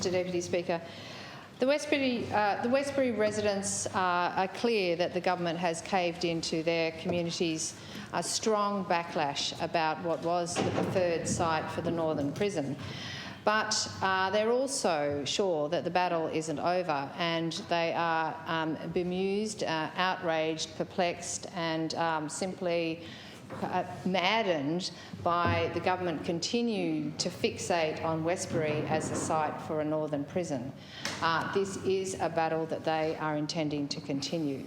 Mr Deputy Speaker. The Westbury residents are clear that the government has caved into their community's strong backlash about what was the preferred site for the Northern Prison. But they're also sure that the battle isn't over, and they are bemused, outraged, perplexed and simply maddened by the government continue to fixate on Westbury as a site for a northern prison. This is a battle that they are intending to continue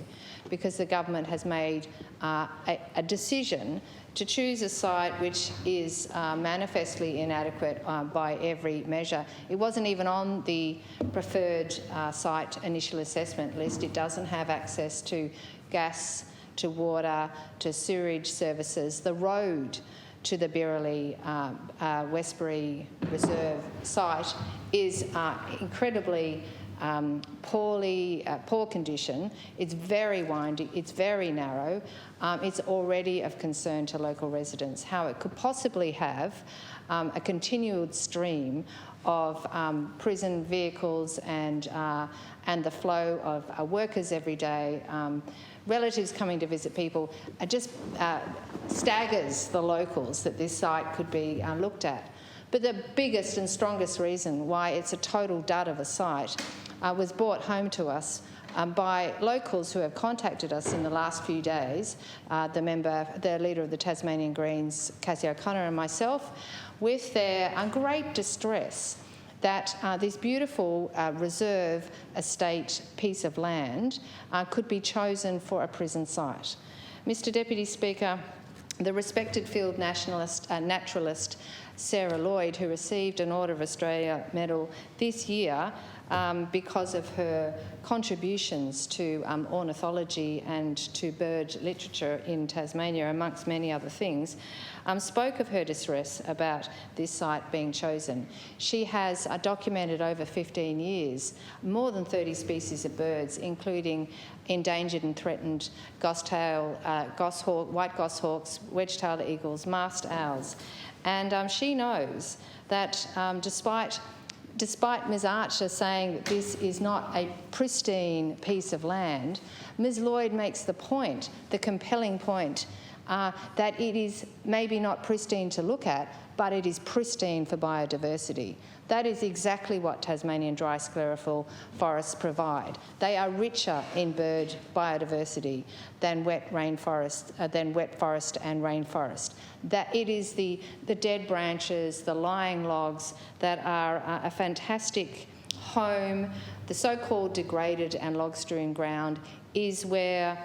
because the government has made a decision to choose a site which is manifestly inadequate by every measure. It wasn't even on the preferred site initial assessment list. It doesn't have access to gas, to water, to sewerage services. The road to the Birrelly Westbury Reserve site is incredibly poor condition. It's very windy, it's very narrow. It's already of concern to local residents how it could possibly have a continued stream of prison vehicles and the flow of workers every day, relatives coming to visit people. It just staggers the locals that this site could be looked at. But the biggest and strongest reason why it's a total dud of a site was brought home to us by locals who have contacted us in the last few days, the leader of the Tasmanian Greens, Cassie O'Connor, and myself, with their great distress that this beautiful reserve estate piece of land could be chosen for a prison site. Mr Deputy Speaker, the respected field naturalist Sarah Lloyd, who received an Order of Australia medal this year because of her contributions to ornithology and to bird literature in Tasmania, amongst many other things, spoke of her distress about this site being chosen. She has documented over 15 years more than 30 species of birds, including endangered and threatened white goshawks, wedge-tailed eagles, masked owls. And she knows that despite Ms Archer saying that this is not a pristine piece of land, Ms Lloyd makes the point, the compelling point, that it is maybe not pristine to look at, but it is pristine for biodiversity. That is exactly what Tasmanian dry sclerophyll forests provide. They are richer in bird biodiversity than wet forest and rainforest. That it is the dead branches, the lying logs that are a fantastic home. The so-called degraded and log-strewn ground is where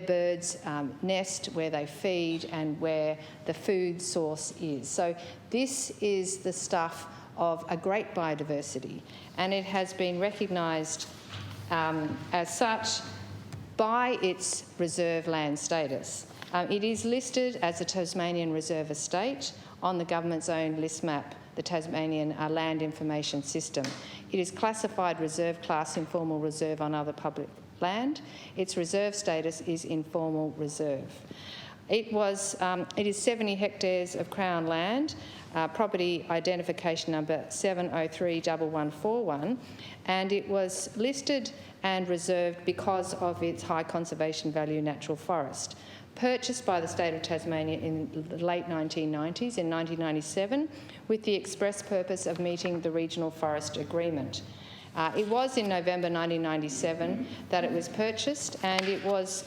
birds nest, where they feed, and where the food source is. So this is the stuff of a great biodiversity, and it has been recognised as such by its reserve land status. It is listed as a Tasmanian reserve estate on the government's own list map, the Tasmanian Land Information System. It is classified reserve class informal reserve on other public land. Its reserve status is informal reserve. It is 70 hectares of Crown land, property identification number 7031141, and it was listed and reserved because of its high conservation value natural forest. Purchased by the state of Tasmania in the late 1990s, in 1997, with the express purpose of meeting the Regional Forest Agreement. It was in November 1997 that it was purchased, and it was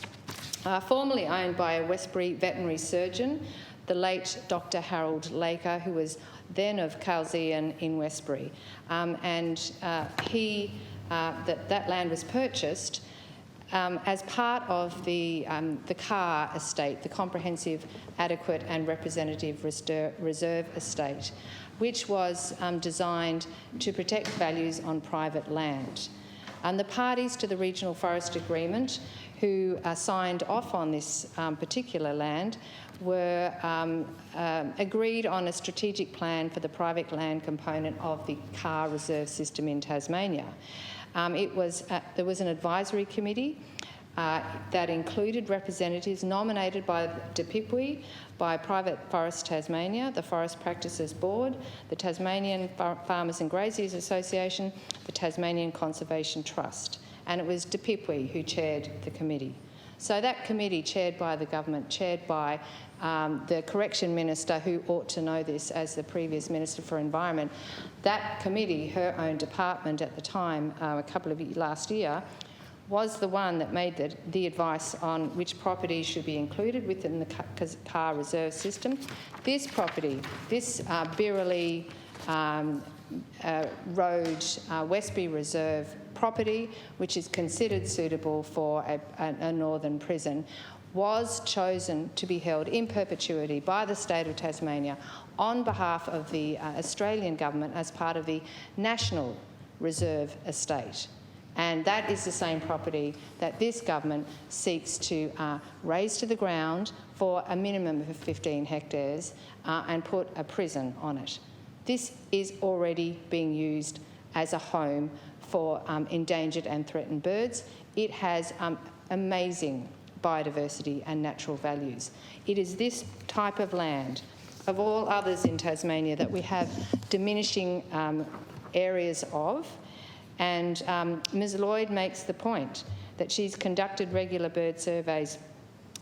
formerly owned by a Westbury veterinary surgeon, the late Dr Harold Laker, who was then of Calzean in Westbury. That land was purchased as part of the Carr estate, the Comprehensive, Adequate and Representative Reserve Estate, which was designed to protect values on private land. And the parties to the Regional Forest Agreement who signed off on this particular land were agreed on a strategic plan for the private land component of the Carr Reserve System in Tasmania. There was an advisory committee that included representatives nominated by DPIPWI, by Private Forest Tasmania, the Forest Practices Board, the Tasmanian Farmers and Graziers Association, the Tasmanian Conservation Trust. And it was DPIPWI who chaired the committee. So that committee, chaired by the government, chaired by the Correction Minister, who ought to know this as the previous Minister for Environment, that committee, her own department at the time, last year, was the one that made the advice on which properties should be included within the car reserve system. This property, this Birrelly Road Westbury Reserve property, which is considered suitable for a northern prison, was chosen to be held in perpetuity by the state of Tasmania on behalf of the Australian government as part of the National Reserve Estate. And that is the same property that this government seeks to raze to the ground for a minimum of 15 hectares and put a prison on it. This is already being used as a home for endangered and threatened birds. It has amazing biodiversity and natural values. It is this type of land, of all others in Tasmania, that we have diminishing areas of. And Ms Lloyd makes the point that she's conducted regular bird surveys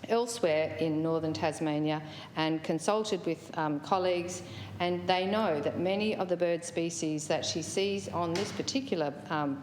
elsewhere in northern Tasmania and consulted with colleagues, and they know that many of the bird species that she sees on this particular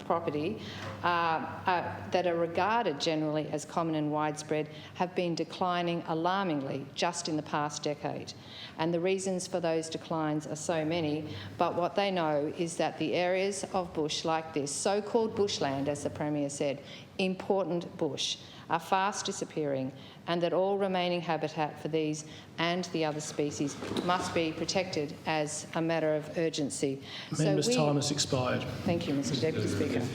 property that are regarded generally as common and widespread have been declining alarmingly just in the past decade. And the reasons for those declines are so many, but what they know is that the areas of bush like this, so-called bushland, as the Premier said, important bush, are fast disappearing, and that all remaining habitat for these and the other species must be protected as a matter of urgency. Member's time has expired. Thank you, Mr Deputy Speaker.